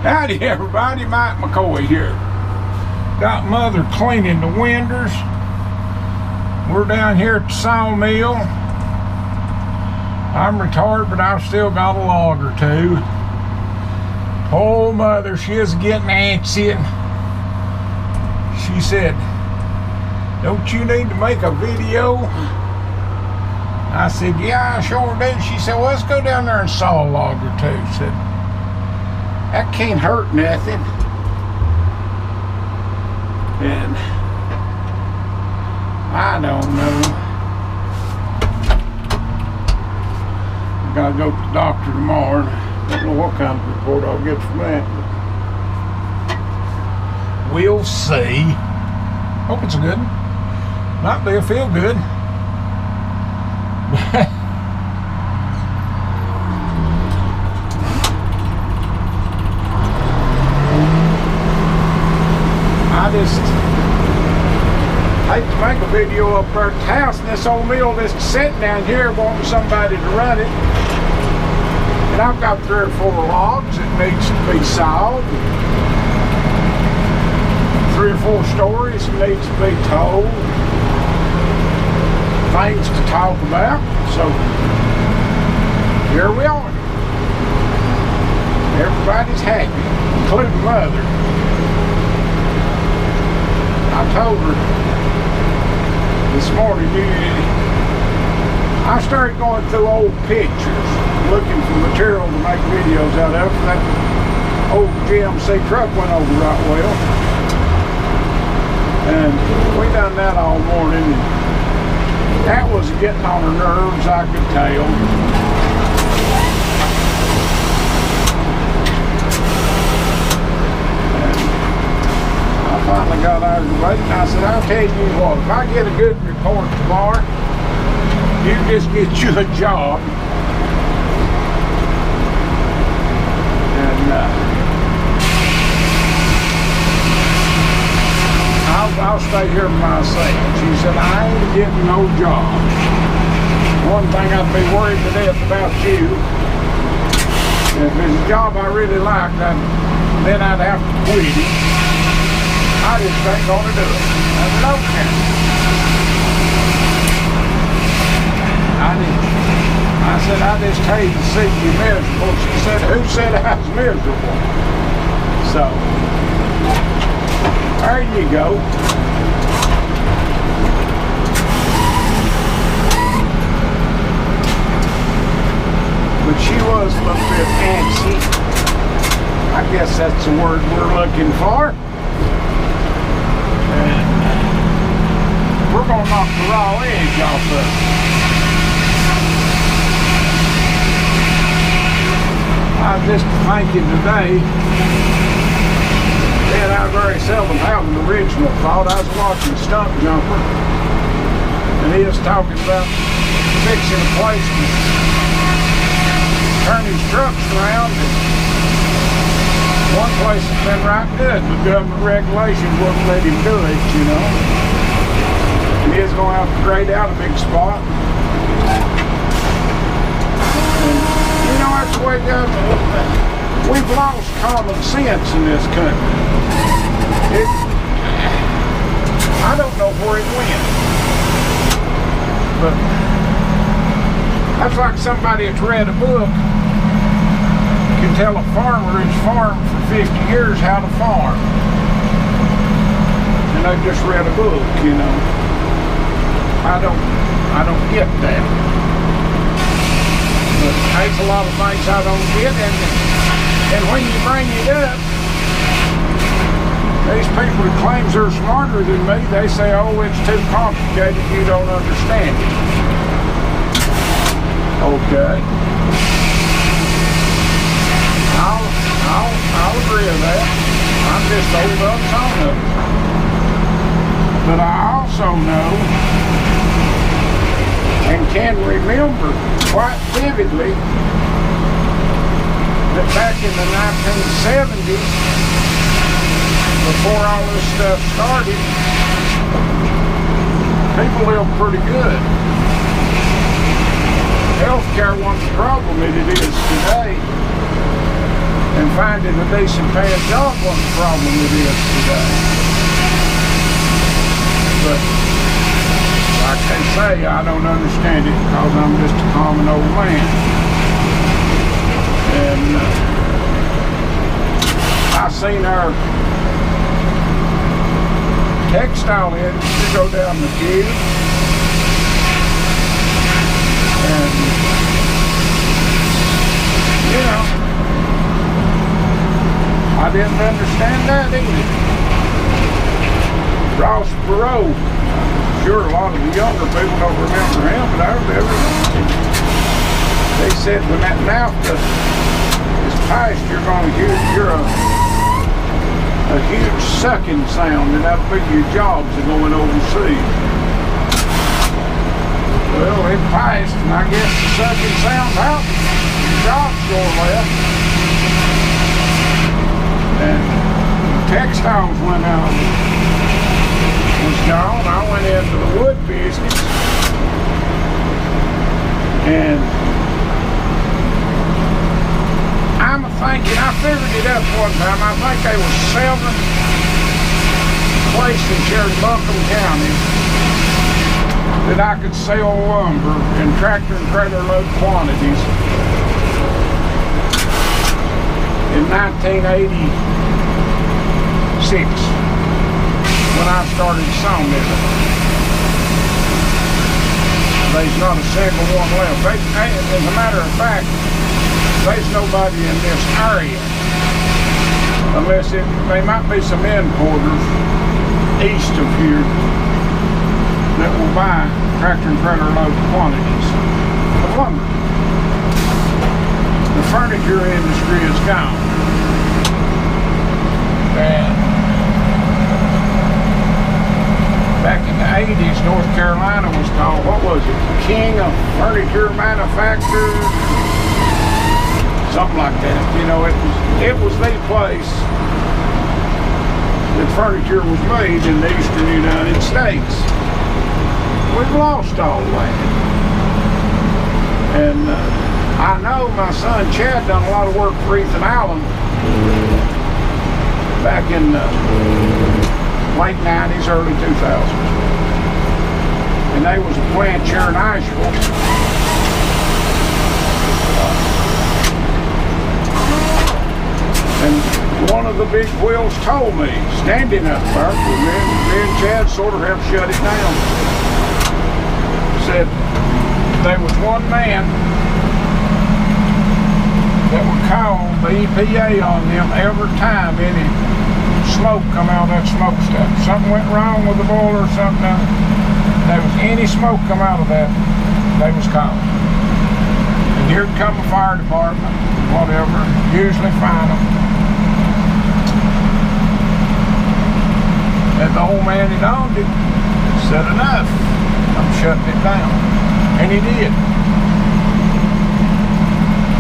Howdy everybody, Mike McCoy here. Got Mother cleaning the windows. We're down here at the Sawmill. I'm retired, but I've still got a log or two. Oh, Mother, she is getting antsy. She said, "Don't you need to make a video?" I said, "Yeah, I sure do." She said, "Well, let's go down there and saw a log or two." I said, "That can't hurt nothing." And I don't know. I gotta go to the doctor tomorrow. Don't know what kind of report I'll get from that. But we'll see. Hope it's a good one. Might be a feel good. I just hate to make a video up there at the house, and this old mill just sitting down here wanting somebody to run it. And I've got 3 or 4 logs that needs to be sawed. 3 or 4 stories that needs to be told. Things to talk about. So here we are. Everybody's happy, including Mother. I told her this morning, I started going through old pictures, looking for material to make videos out of. That old GMC truck went over right well. And we done that all morning. And that was getting on her nerves, I could tell. I finally got aggravated, and I said, "I'll tell you what, if I get a good report tomorrow, you just get you a job." And I'll stay here myself. She said, "I ain't getting no job. One thing I'd be worried to death about you, if it's a job I really liked, then I'd have to quit it. I just ain't gonna do it." I said, "Okay." I said, "I just hate to see you miserable." She said, "Who said I was miserable?" So, there you go. But she was a little bit antsy. I guess that's the word we're looking for. And we're going to knock the raw edge off of it. I was just thinking today, and I very seldom have an original thought. I was watching Stump Jumper, and he was talking about fixing a place to turn his trucks around. And one place has been right good, but government regulations wouldn't let him do it, you know. And he's going to have to grade out a big spot. And, you know, that's the way it goes. We've lost common sense in this country. I don't know where it went. But that's like somebody that's read a book can tell a farmer who's farmed for 50 years how to farm. And they've just read a book, you know. I don't get that. But there's a lot of things I don't get, and when you bring it up, these people who claims they're smarter than me, they say, "Oh, it's too complicated, you don't understand it." Okay. I'll agree with that. I'm just old up on it. But I also know and can remember quite vividly that back in the 1970s, before all this stuff started, people lived pretty good. Healthcare wasn't the problem that it is today. And finding a decent paying job wasn't the problem it is today. But I can't say I don't understand it because I'm just a common old man. And I seen our textile industry go down the tube. And, you know, I didn't understand that either. Ross Perot, sure a lot of the younger people don't remember him, but I remember him. They said when that NAFTA is passed, you're going to hear a huge sucking sound, and that'll be your jobs are going overseas. Well, it passed, and I guess the sucking sound's out. Your jobs go left. And textiles went out. Was gone. I went into the wood business. And I'm thinking, I figured it up one time. I think there was 7 places here in Buncombe County that I could sell lumber in tractor and trailer load quantities in 1986 when I started Sawmiller. There's not a single one left. As a matter of fact, there's nobody in this area unless there might be some importers east of here that will buy tractor and trailer load quantities of lumber. The furniture industry is gone. And back in the 80s, North Carolina was called, what was it? King of Furniture Manufacturers? Something like that. You know, it was the place that furniture was made in the eastern United States. We've lost all that. And I know my son Chad done a lot of work for Ethan Allen back in the late 90s, early 2000s. And they was a plant here in Asheville. And one of the big wheels told me, standing up there, me and Chad sort of helped shut it down. Said there was one man that would call the EPA on them every time any smoke come out of that smokestack. Something went wrong with the boiler or something. There was any smoke come out of that, they was called. And here would come the fire department, whatever, usually find them. And the old man that owned it said, enough, I'm shutting it down. And he did.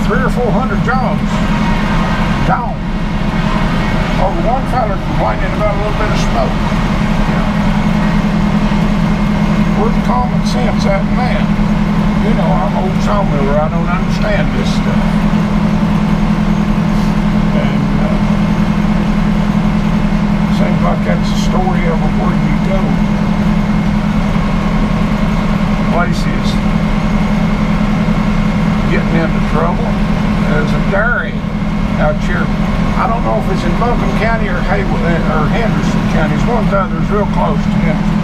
300 or 400 jobs gone. Over one fella complaining about a little bit of smoke. Where's the common sense at in that? You know, I'm old Sawmiller, I don't understand this stuff. And seems like that's the story of where you go. Places getting into trouble. There's a dairy out here. I don't know if it's in Buncombe County or Haywood or Henderson County. It's one of the others real close to Henderson.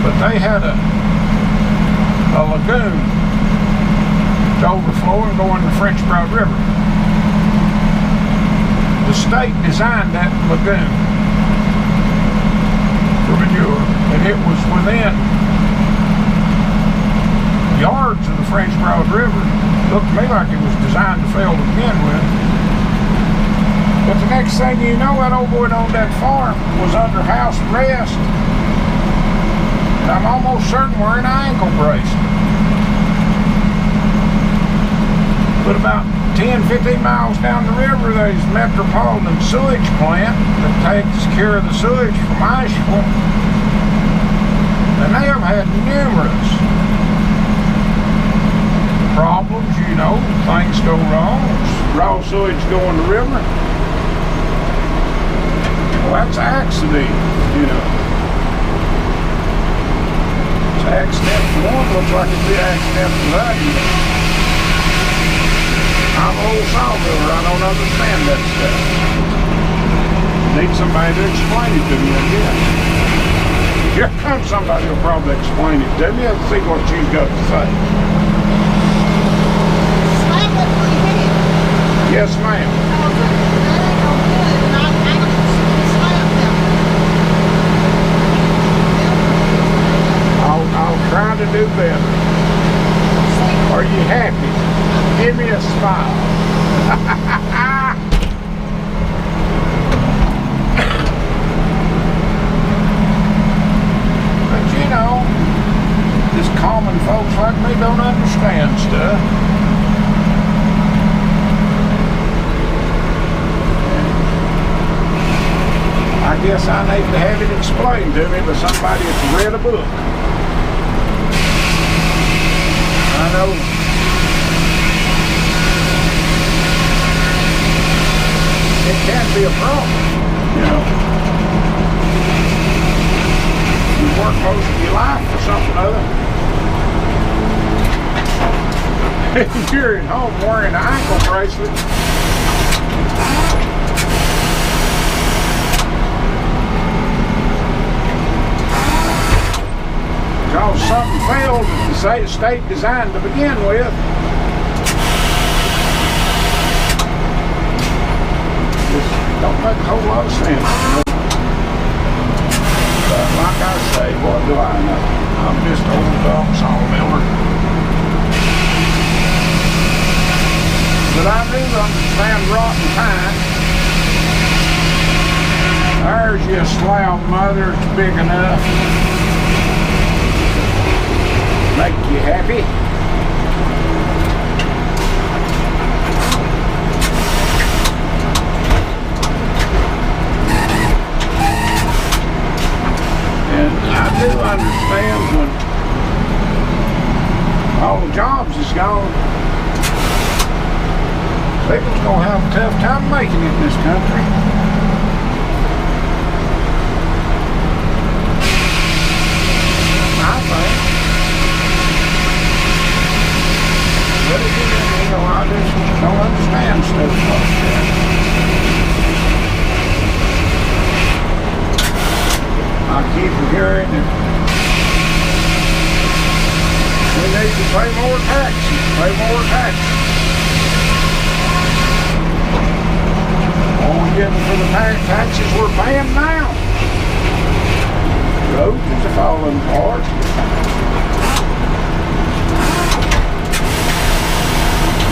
But they had a lagoon to overflow and go in the French Broad River. The state designed that lagoon for manure, and it was within yards of the French Broad River. Looked to me like it was designed to fail to begin with. But the next thing you know, that old boy that owned that farm was under house arrest. And I'm almost certain wearing an ankle bracelet. But about 10, 15 miles down the river, there's a metropolitan sewage plant that takes care of the sewage from Asheville. And they have had numerous problems, you know, things go wrong, sewage going to the river. Well, that's an accident, you know. It's an accident for one, looks like it'd be an accident for the other. I'm an old Sawmiller, I don't understand that stuff. Need somebody to explain it to me again. Here comes somebody who'll probably explain it to me. Let's see what she's got to say. Slap it for your head. Yes, ma'am. That ain't no good, and I don't slap them. I'll try to do better. Are you happy? Give me a smile. But you know, just common folks like me don't understand stuff. I guess I need to have it explained to me by somebody that's read a book. I know it can be a problem, you know. You work most of your life for something other. You're at home wearing an ankle bracelet. Because something failed that the state designed to begin with. Just don't make a whole lot of sense. But like I say, what do I know? I'm just old dog Sawmiller. But I do understand rotten pine. There's your slab mother, it's big enough. Make you happy. And I do understand when all the jobs is gone, people's gonna have a tough time making it in this country. I think. But again, you know, I just don't understand stuff like that. I keep hearing that we need to pay more taxes, pay more taxes. All we're getting for the taxes we're paying now. Roads are falling apart.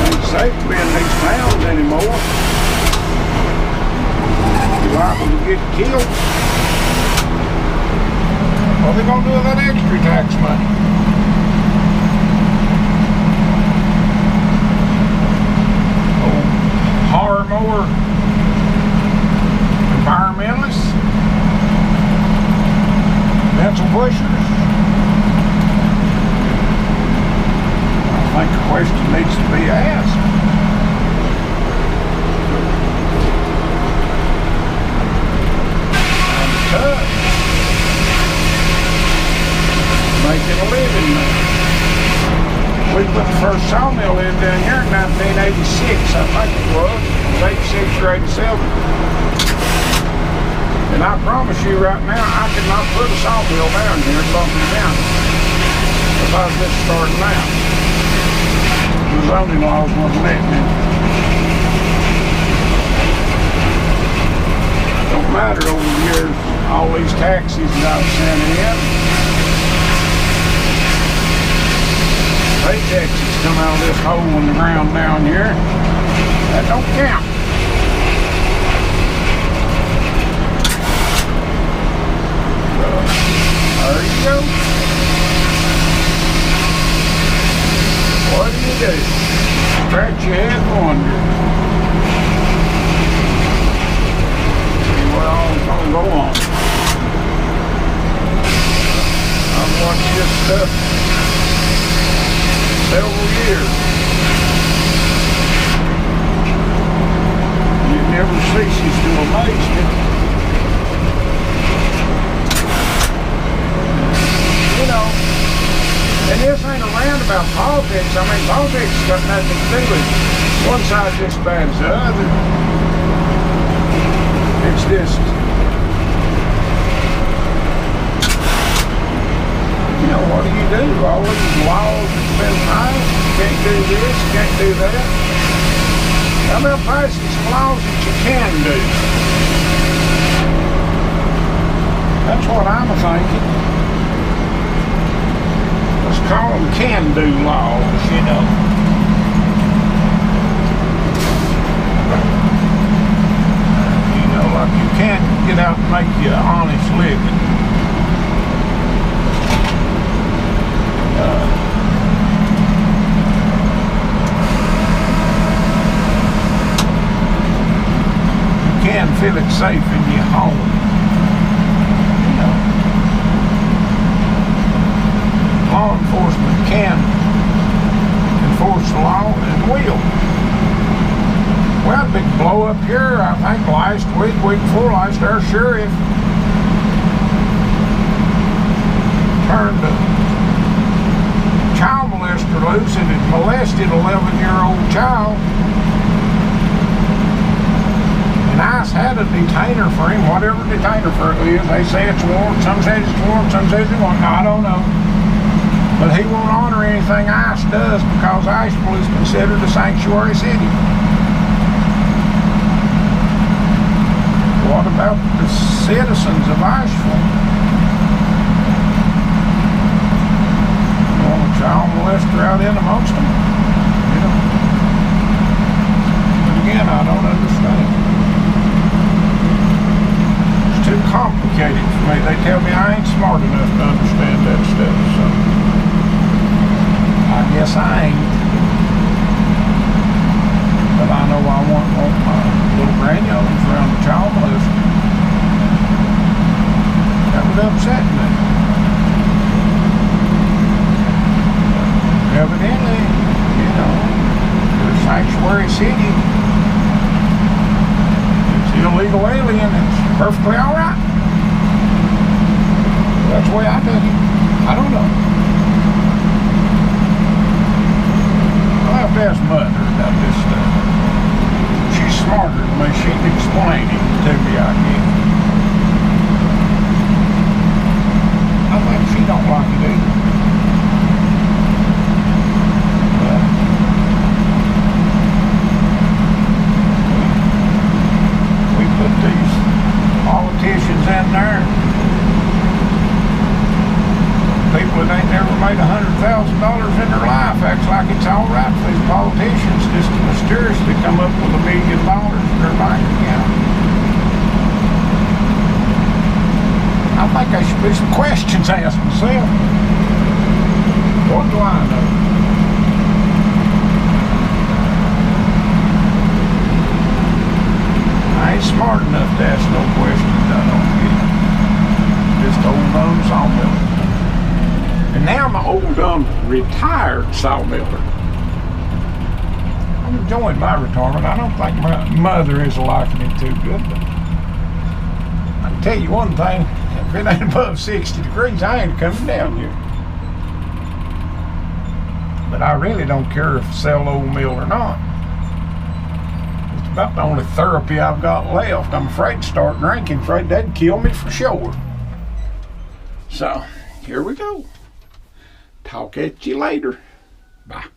Ain't safe to be in these towns anymore. You're liable to get killed. What are they going to do with that extra tax money? Oh, hire more environmentalists? Pencil pushers? I think the question needs to be asked. I'm tough. Making a living now. We put the first sawmill in down here in 1986, I think it was. It was 86 or 87. And I promise you right now, I could not put a sawmill down here in Bumpkin County if I was just starting out. The zoning laws wouldn't let me. Don't matter over the years, all these taxes that I've sent in. Paychecks come out of this hole in the ground down here. That don't count. There you go. What do? Scratch your head and wonder. See what all's gonna go on. I've watched this stuff several years. this ain't a rant about politics. I mean, politics has got nothing to do with one side just as bad as the other. It's just, you know, what do? All these laws that's been passed, you can't do this, you can't do that. How about passing some laws that you can do? That's what I'm thinking. Let's call them can-do laws, you know. You know, like you can't get out and make you an honest living. You can feel it safe in your home. Law enforcement can enforce the law and will. We had a big blow up here, I think last week before last, our sheriff turned a child molester loose and had molested an 11-year-old child. And ICE had a detainer for him, whatever detainer for it is. They say it's warrant, some say it's warrant, some say it's warrant, I don't know. But he won't honor anything ICE does because Asheville is considered a sanctuary city. What about the citizens of Asheville? You want a child molester out in amongst them? You know. But again, I don't understand. It's too complicated for me. They tell me I ain't smart enough to understand that stuff, so I guess I ain't. But I know I want my little grandyoungers around the child molester. That would upset me. Evidently, you know, the sanctuary city, it's illegal alien, it's perfectly alright. That's the way I took it. I don't know. I'll have to ask Mother about this stuff. She's smarter than me. She can explain it to me, I guess. I think she don't like it either. But we put these politicians in there. People that ain't never made $100,000 in their life acts like it's all right for these politicians just to mysteriously come up with $1 million in their bank account. I think there should be some questions asked myself. What do I know? I ain't smart enough to ask no questions I don't get. Just old dumb Sawmiller. And now my old retired Sawmiller. I'm enjoying my retirement. I don't think my mother is liking it too good, but I can tell you one thing, if it ain't above 60 degrees, I ain't coming down here. But I really don't care if I sell old mill or not. It's about the only therapy I've got left. I'm afraid to start drinking, afraid that'd kill me for sure. So, here we go. Talk at you later. Bye.